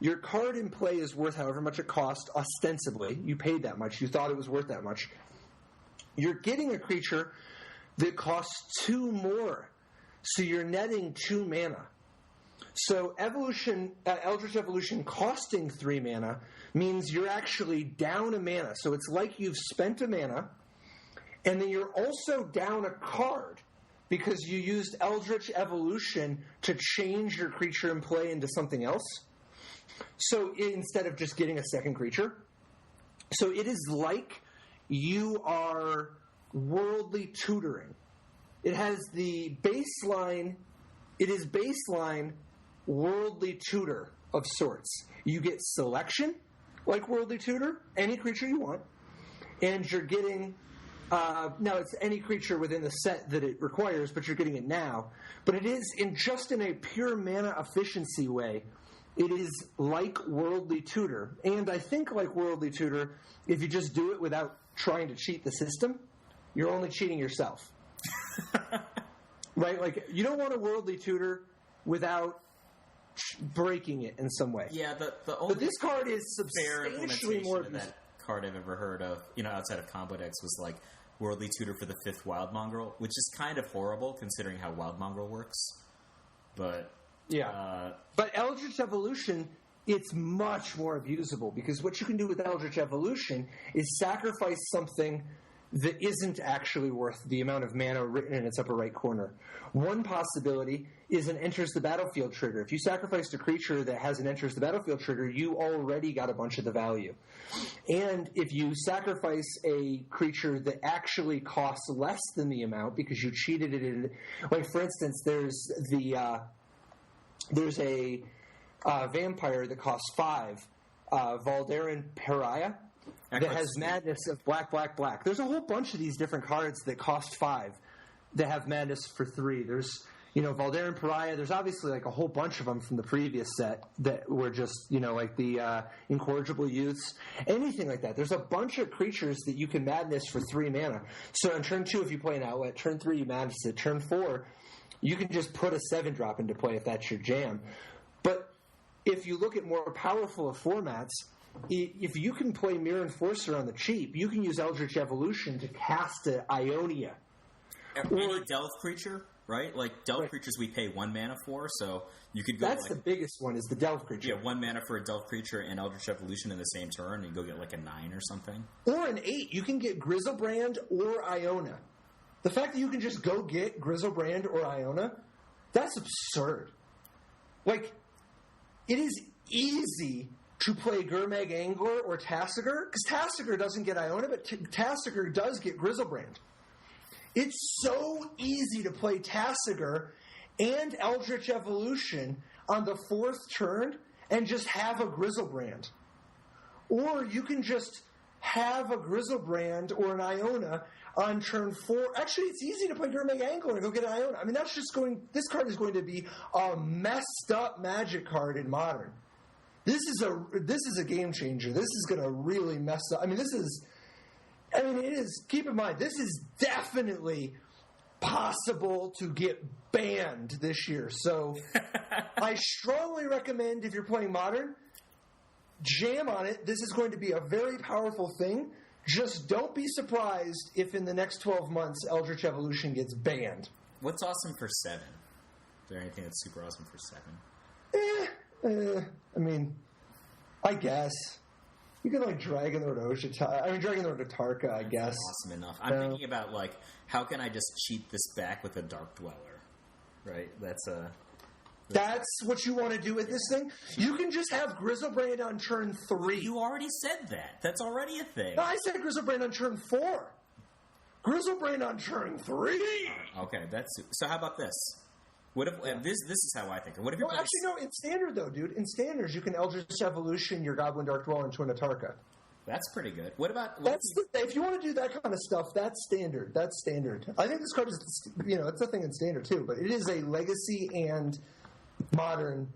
your card in play is worth however much it cost. Ostensibly, you paid that much. You thought it was worth that much. You're getting a creature that costs 2 more, so you're netting 2 mana. So Eldritch Evolution costing 3 mana means you're actually down a mana. So it's like you've spent a mana, and then you're also down a card because you used Eldritch Evolution to change your creature in play into something else. So instead of just getting a second creature. So it is like you are worldly tutoring. It has the baseline. It is baseline worldly tutor of sorts. You get selection, like worldly tutor, any creature you want, and you're getting now it's any creature within the set that it requires, but you're getting it now. But it is just in a pure mana efficiency way. It is like worldly tutor, and I think like worldly tutor, if you just do it without trying to cheat the system, you're only cheating yourself. Right? You don't want a worldly tutor without breaking it in some way. Yeah, the only but this card is substantially more of that card I've ever heard of, outside of combo decks, was Worldly Tutor for the 5th Wild Mongrel, which is kind of horrible considering how Wild Mongrel works. But yeah, but Eldritch Evolution, it's much more abusable, because what you can do with Eldritch Evolution is sacrifice something that isn't actually worth the amount of mana written in its upper right corner. One possibility is an Enters the Battlefield trigger. If you sacrificed a creature that has an Enters the Battlefield trigger, you already got a bunch of the value. And if you sacrifice a creature that actually costs less than the amount because you cheated it in, for instance, there's a vampire that costs 5, Valdarin Pariah, that has madness of black. There's a whole bunch of these different cards that cost 5 that have madness for 3. There's, Valdarin Pariah. There's obviously a whole bunch of them from the previous set that were just, the Incorrigible Youths, anything like that. There's a bunch of creatures that you can madness for 3 mana. So on turn 2, if you play an outlet, turn 3, you madness it. Turn 4, you can just put a 7-drop into play if that's your jam. But if you look at more powerful formats, if you can play Mirror Enforcer on the cheap, you can use Eldritch Evolution to cast an Ionia. Or a Delve creature, right? Delve creatures we pay 1 mana for, so you could go... That's the biggest one, is the Delve creature. Yeah, 1 mana for a Delve creature and Eldritch Evolution in the same turn, and go get a 9 or something. Or an 8. You can get Griselbrand or Iona. The fact that you can just go get Griselbrand or Iona, that's absurd. It is easy to play Gurmag Angler or Tassiger, because Tassiger doesn't get Iona, but Tassiger does get Griselbrand. It's so easy to play Tassiger and Eldritch Evolution on the 4th turn and just have a Griselbrand. Or you can just have a Griselbrand or an Iona on turn 4. Actually, it's easy to play Gurmag Angler and go get an Iona. This card is going to be a messed up Magic card in Modern. This is a game changer. This is going to really mess up. It is, keep in mind, this is definitely possible to get banned this year. So I strongly recommend, if you're playing Modern, jam on it. This is going to be a very powerful thing. Just don't be surprised if in the next 12 months Eldritch Evolution gets banned. What's awesome for 7? Is there anything that's super awesome for 7? I guess. You can like Dragon Lord Dragon Lord Atarka, I guess. Awesome enough. I'm thinking about like how can I just cheat this back with a Dark Dweller, right? That's what you want to do with this thing? You can just have Grizzlebrand on turn 3. You already said that. That's already a thing. No, I said Grizzlebrand on turn 4. Grizzlebrand on turn 3. Okay, so. How about this? What if this is how I think? What if you're in standard though, dude. In standards, you can Eldritch Evolution your Goblin Dark Dweller into an Atarka. That's pretty good. What about if you want to do that kind of stuff? That's standard. I think this card is it's a thing in standard too, but it is a legacy and modern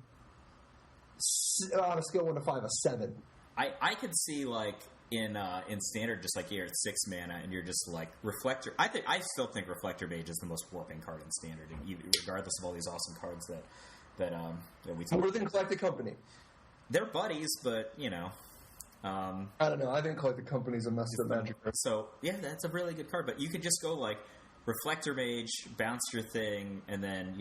on a scale 1 to 5, a 7. I could see like in standard, just like you're at 6 mana and you're just like Reflector. I still think Reflector Mage is the most warping card in standard, regardless of all these awesome cards that we talk. More than Collected Company. They're buddies, but I don't know. I think Collected Company is a messed up magic card. So yeah, that's a really good card. But you could just go like Reflector Mage, bounce your thing, and then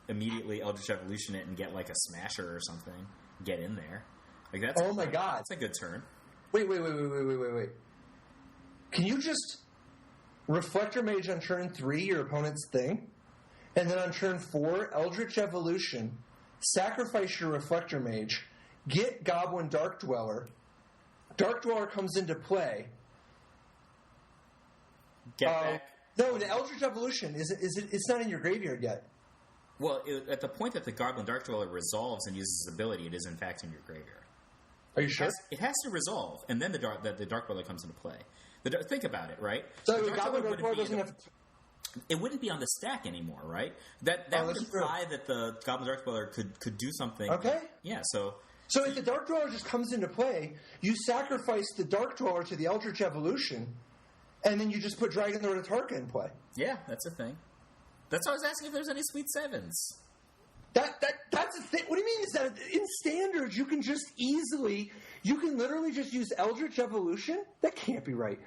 immediately Eldritch Evolution it and get like a Smasher or something. Get in there. Like that's. Oh my god, that's a good turn. Wait. Can you just Reflector Mage on turn 3, your opponent's thing, and then on turn 4, Eldritch Evolution, sacrifice your Reflector Mage, get Goblin Dark Dweller. Dark Dweller comes into play. Get back. No, the Eldritch Evolution it's not in your graveyard yet. Well, at the point that the Goblin Dark Dweller resolves and uses his ability, it is in fact in your graveyard. Are you sure? It has to resolve, and then the Dark Dweller comes into play. Think about it, right? So the Goblin Dark Dweller doesn't have to... It wouldn't be on the stack anymore, right? That would imply that the Goblin Dark Dweller could do something. Okay. Yeah, so if the Dark Dweller just comes into play, you sacrifice the Dark Dweller to the Eldritch Evolution, and then you just put Dragon Lord Atarka in play. Yeah, that's a thing. That's why I was asking if there's any Sweet 7s. That's a thing. What do you mean? Is that in standards you can literally just use Eldritch Evolution? That can't be right.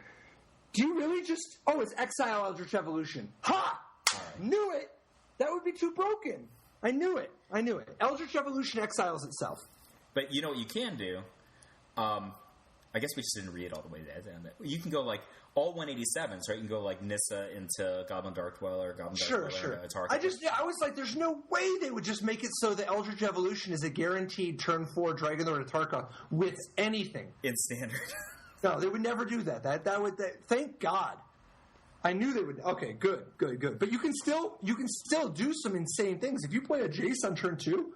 Do you really just? Oh, it's Exile Eldritch Evolution. Ha! Right. Knew it. That would be too broken. I knew it. Eldritch Evolution exiles itself. But you know what you can do? I guess we just didn't read it all the way down. You can go like all 187s, right? You can go like Nissa into Goblin Dark Dweller, Goblin Dark Dweller, Atarka. I was like, there's no way they would just make it so the Eldritch Evolution is a guaranteed turn 4 Dragon Lord Atarka with anything in standard. No, they would never do that. Thank God. I knew they would. Okay, good. But you can still do some insane things if you play a Jace on turn 2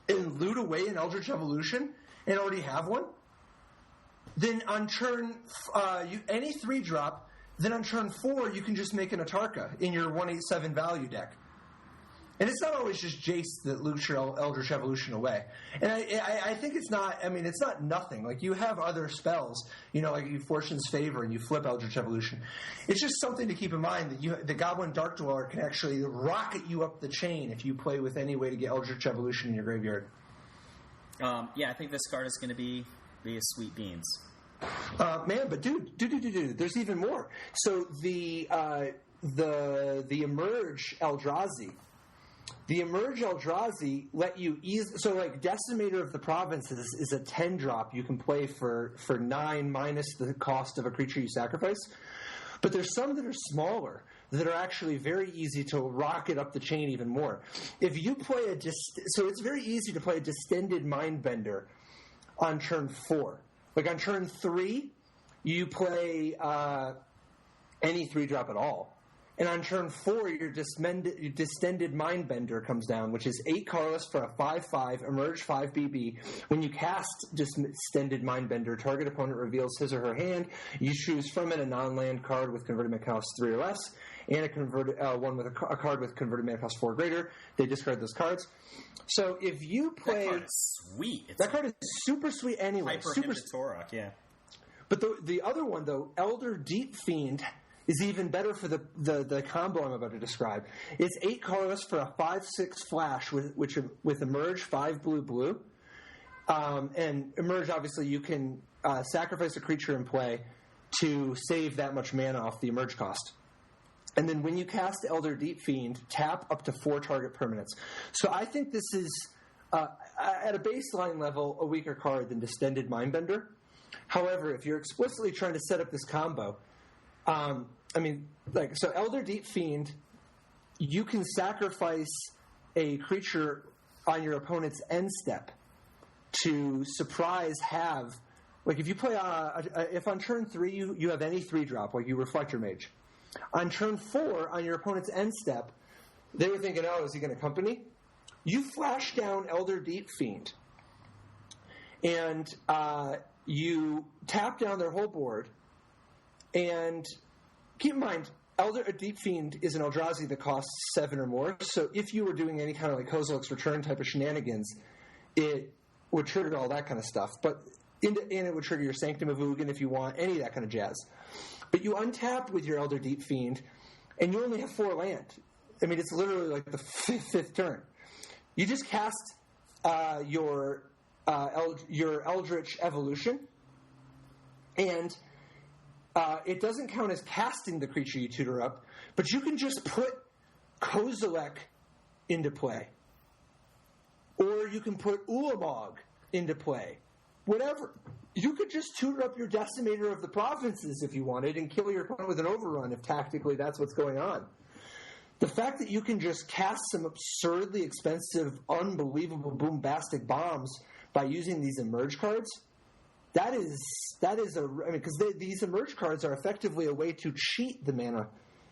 and loot away an Eldritch Evolution and already have one. Then on turn any 3-drop, then on turn 4 you can just make an Atarka in your 187 value deck. And it's not always just Jace that loots your Eldritch Evolution away. And I think it's not. I mean, it's not nothing. Like you have other spells, like you Fortune's Favor and you flip Eldritch Evolution. It's just something to keep in mind that the Goblin Dark Dweller can actually rocket you up the chain if you play with any way to get Eldritch Evolution in your graveyard. Yeah, I think this card is going to be a sweet beans. Man, but dude, there's even more. So the Emerge Eldrazi. The Emerge Eldrazi let you so like Decimator of the Provinces is a 10-drop you can play for 9 minus the cost of a creature you sacrifice. But there's some that are smaller that are actually very easy to rocket up the chain even more. If you play so it's very easy to play a Distended Mindbender on turn 4. Like on turn 3, you play any 3-drop at all. And on turn 4, your Distended Mindbender comes down, which is 8 colorless for a 5/5, Emerge 5 BB. When you cast Distended Mindbender, target opponent reveals his or her hand. You choose from it a non-land card with converted mana cost 3 or less, and one with a card with converted mana cost 4 or greater. They discard those cards. So if you play... That card is sweet. That card is super sweet anyway. Super Torok, yeah. But the other one, though, Elder Deep Fiend... is even better for the combo I'm about to describe. It's 8 colorless for a 5/6 flash with Emerge 5 blue. And Emerge, obviously, you can sacrifice a creature in play to save that much mana off the Emerge cost. And then when you cast Elder Deep Fiend, tap up to 4 target permanents. So I think this is, at a baseline level, a weaker card than Distended Mindbender. However, if you're explicitly trying to set up this combo, Elder Deep Fiend, you can sacrifice a creature on your opponent's end step to if you play, if on turn 3 you have any 3-drop, like you Reflector Mage, on turn 4 on your opponent's end step, they were thinking, oh, is he going to company? You flash down Elder Deep Fiend, and you tap down their whole board, and keep in mind, Elder Deep Fiend is an Eldrazi that costs 7 or more, so if you were doing any kind of like Kozilek's Return type of shenanigans, it would trigger all that kind of stuff. And it would trigger your Sanctum of Ugin if you want, any of that kind of jazz. But you untap with your Elder Deep Fiend, and you only have 4 land. I mean, it's literally like the fifth turn. You just cast your Eldritch Evolution, and it doesn't count as casting the creature you tutor up, but you can just put Kozilek into play. Or you can put Ulamog into play. Whatever. You could just tutor up your Decimator of the Provinces if you wanted and kill your opponent with an overrun if tactically that's what's going on. The fact that you can just cast some absurdly expensive, unbelievable, bombastic bombs by using these Emerge cards, because these Emerge cards are effectively a way to cheat the mana.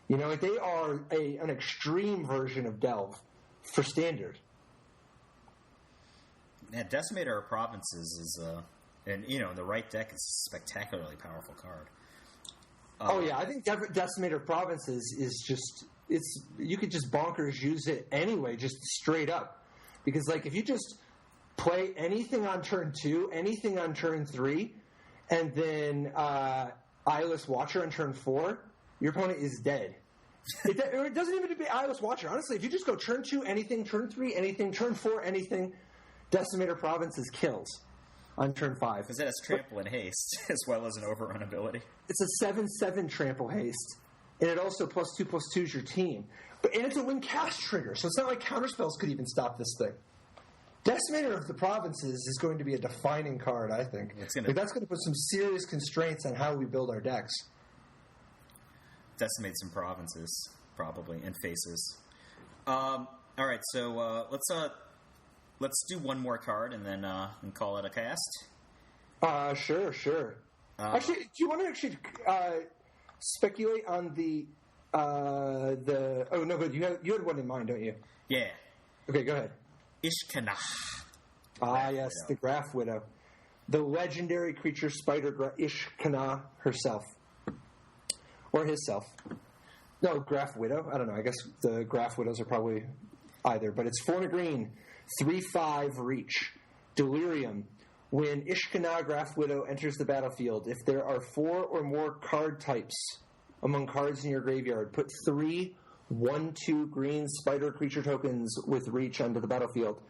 You know, they are an extreme version of Delve for Standard. Yeah, Decimator of Provinces is, in the right deck, it's a spectacularly powerful card. I think Decimator of Provinces is just, you could just bonkers use it anyway, just straight up. Because, like, if you just play anything on turn 2, anything on turn 3, and then Eyeless Watcher on turn 4, your opponent is dead. It doesn't even have to be Eyeless Watcher. Honestly, if you just go turn 2, anything, turn 3, anything, turn 4, anything, Decimator Provinces kills on turn 5. Because it has Trample and Haste, as well as an Overrun ability. It's a 7/7 Trample Haste, and it also +2/+2s your team. And it's a win cast trigger, so it's not like counterspells could even stop this thing. Decimator of the Provinces is going to be a defining card, I think. That's going to put some serious constraints on how we build our decks. Decimate some provinces, probably, and faces. All right, so let's do one more card and then and call it a cast. Sure. Actually, do you want to actually speculate on the? Oh no, but you had one in mind, don't you? Yeah. Okay, go ahead. Ishkanah. Yes, the Graph Widow, the legendary creature spider Ishkanah herself, or hisself. No, Graph Widow. I don't know. I guess the Graph Widows are probably either, but it's 4 and a green. 3/5 reach. Delirium. When Ishkanah Graph Widow enters the battlefield, if there are 4 or more card types among cards in your graveyard, put 3 1/2 green spider creature tokens with reach onto the battlefield.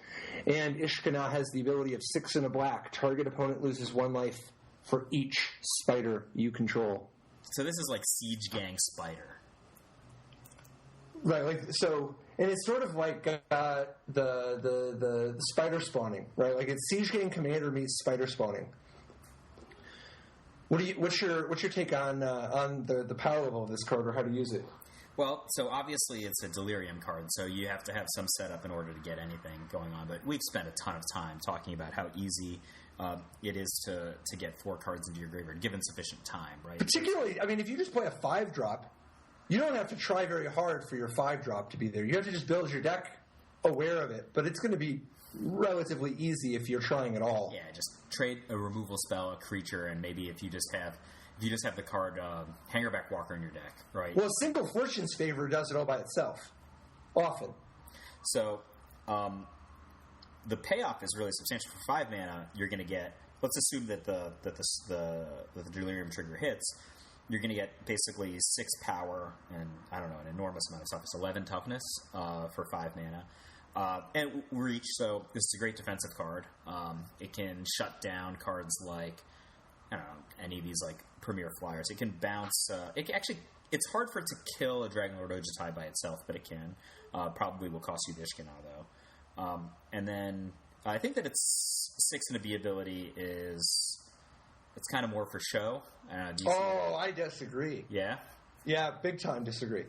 And Ishkanah has the ability of 6 and a black. Target opponent loses 1 life for each spider you control. So this is like Siege Gang Spider. Right, and it's sort of like the spider spawning, right? Like it's Siege Gang Commander meets spider spawning. What's your take on the power level of this card or how to use it? Well, so obviously it's a Delirium card, so you have to have some setup in order to get anything going on. But we've spent a ton of time talking about how easy it is to get 4 cards into your graveyard, given sufficient time, right? Particularly, I mean, if you just play a 5-drop, you don't have to try very hard for your 5-drop to be there. You have to just build your deck aware of it, but it's going to be relatively easy if you're trying at all. Yeah, just trade a removal spell, a creature, and maybe if you just have the card Hangerback Walker in your deck, right? Well, Single Fortune's Favor does it all by itself, often. So, the payoff is really substantial. For 5 mana, you're going to get. Let's assume that the Delirium trigger hits. You're going to get basically 6 power and an enormous amount of toughness, 11 toughness for 5 mana. And reach, so this is a great defensive card. It can shut down cards like, any of these like Premier Flyers. It can bounce. It's hard for it to kill a Dragonlord Ojutai by itself, but it can. Probably will cost you Ishkanah though. And then I think that its 6 and a B ability is it's kind of more for show. I disagree. Yeah? Yeah, big time disagree.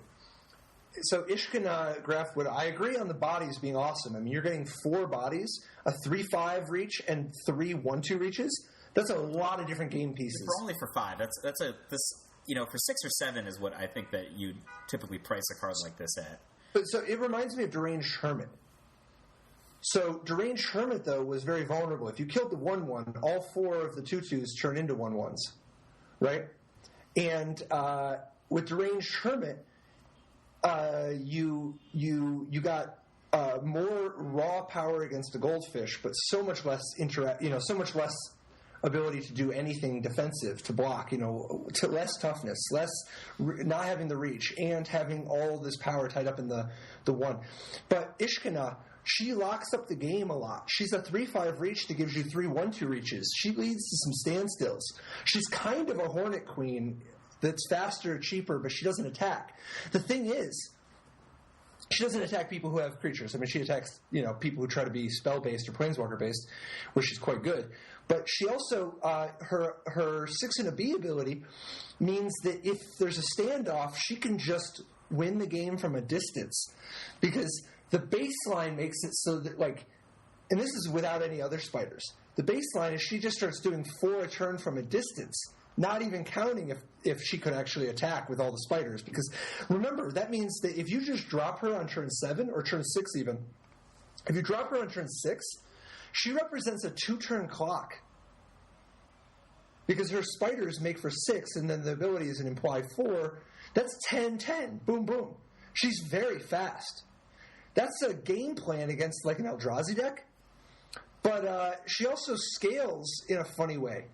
So Ishkana Graphwood, I agree on the bodies being awesome. I mean, you're getting 4 bodies, a 3/5 reach, and 3 1/2 reaches. That's a lot of different game pieces. For only for 5. For 6 or 7 is what I think that you typically price a card like this at. But so it reminds me of Deranged Hermit. So Deranged Hermit, though, was very vulnerable. If you killed the 1/1, all 4 of the 2/2s turn into 1/1s, right? And with Deranged Hermit, you got more raw power against a goldfish, but so much less so much less ability to do anything defensive, to block, to less toughness, less not having the reach, and having all this power tied up in the one. But Ishkana, she locks up the game a lot. She's a 3/5 reach that gives you 3 1/2 reaches. She leads to some standstills. She's kind of a Hornet Queen that's faster, cheaper, but she doesn't attack. The thing is, she doesn't attack people who have creatures. I mean, she attacks, people who try to be spell-based or planeswalker-based, where she's quite good. But she also, her 6 and a B ability means that if there's a standoff, she can just win the game from a distance. Because the baseline makes it so that, and this is without any other spiders, the baseline is she just starts doing 4 a turn from a distance, not even counting if she could actually attack with all the spiders. Because remember, that means that if you just drop her on turn 7 or turn 6 even, if you drop her on turn 6, she represents a 2-turn clock. Because her spiders make for 6, and then the ability is an implied 4. That's 10-10. Boom, boom. She's very fast. That's a game plan against an Eldrazi deck. But she also scales in a funny way.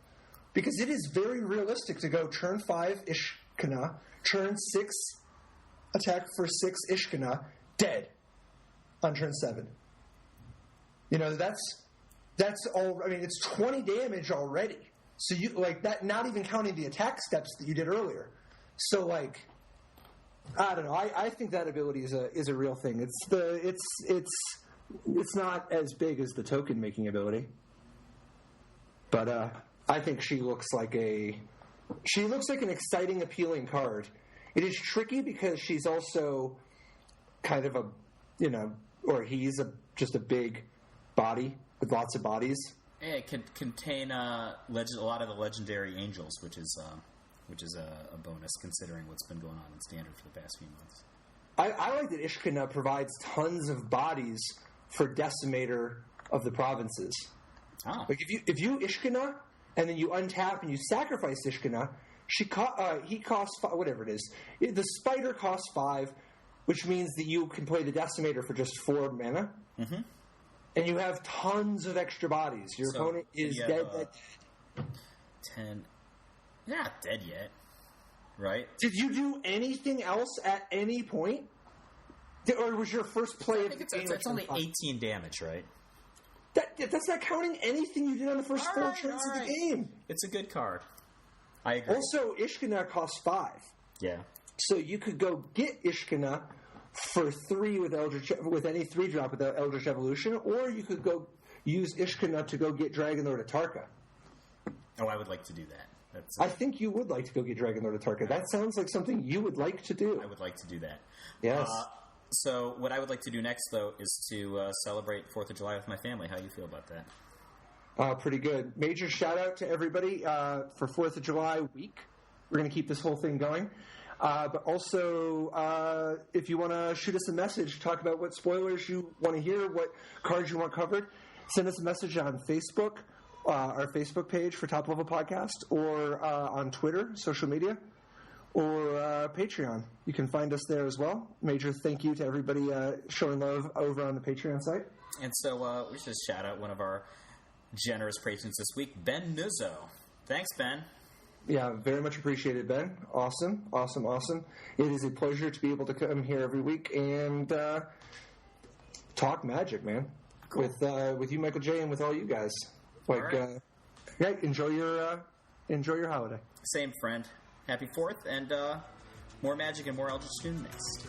Because it is very realistic to go turn 5 Ishkana, turn 6 attack for 6 Ishkana, dead on turn 7. That's all. I mean, it's 20 damage already. So you that, not even counting the attack steps that you did earlier. So I don't know. I think that ability is a real thing. It's not as big as the token making ability, but I think she looks like an exciting, appealing card. It is tricky because she's also kind of he's just a big body with lots of bodies. Yeah, it can contain a lot of the legendary angels, which is a bonus considering what's been going on in Standard for the past few months. I like that Ishkana provides tons of bodies for Decimator of the Provinces. Oh. If you Ishkana and then you untap and you sacrifice Ishkana, he costs 5, whatever it is. The spider costs 5, which means that you can play the Decimator for just 4 mana. Mm-hmm. And you have tons of extra bodies. Your opponent is dead. 10. You're not dead yet, right? Did you do anything else at any point? Or was your first play of the game? It's only 18 damage, right? That's not counting anything you did on the first 4 turns of the game. It's a good card. I agree. Also, Ishkana costs 5. Yeah. So you could go get Ishkana for 3 with any 3-drop with Eldritch Evolution, or you could go use Ishkana to go get Dragonlord Atarka. Oh, I would like to do that. I think you would like to go get Dragonlord Atarka. That sounds like something you would like to do. I would like to do that. Yes. So what I would like to do next, though, is to celebrate 4th of July with my family. How do you feel about that? Pretty good. Major shout-out to everybody for 4th of July week. We're going to keep this whole thing going. But also, if you want to shoot us a message, talk about what spoilers you want to hear, what cards you want covered, send us a message on Facebook, our Facebook page for Top Level Podcast, or on Twitter, social media, or Patreon. You can find us there as well. Major thank you to everybody showing love over on the Patreon site. And so we should just shout out one of our generous patrons this week, Ben Nuzzo. Thanks, Ben. Yeah, very much appreciated, Ben. Awesome. It is a pleasure to be able to come here every week and talk Magic, man. Cool. With you, Michael J., and with all you guys. Enjoy your holiday. Same, friend. Happy 4th, and more Magic and more Eldritch Moon next.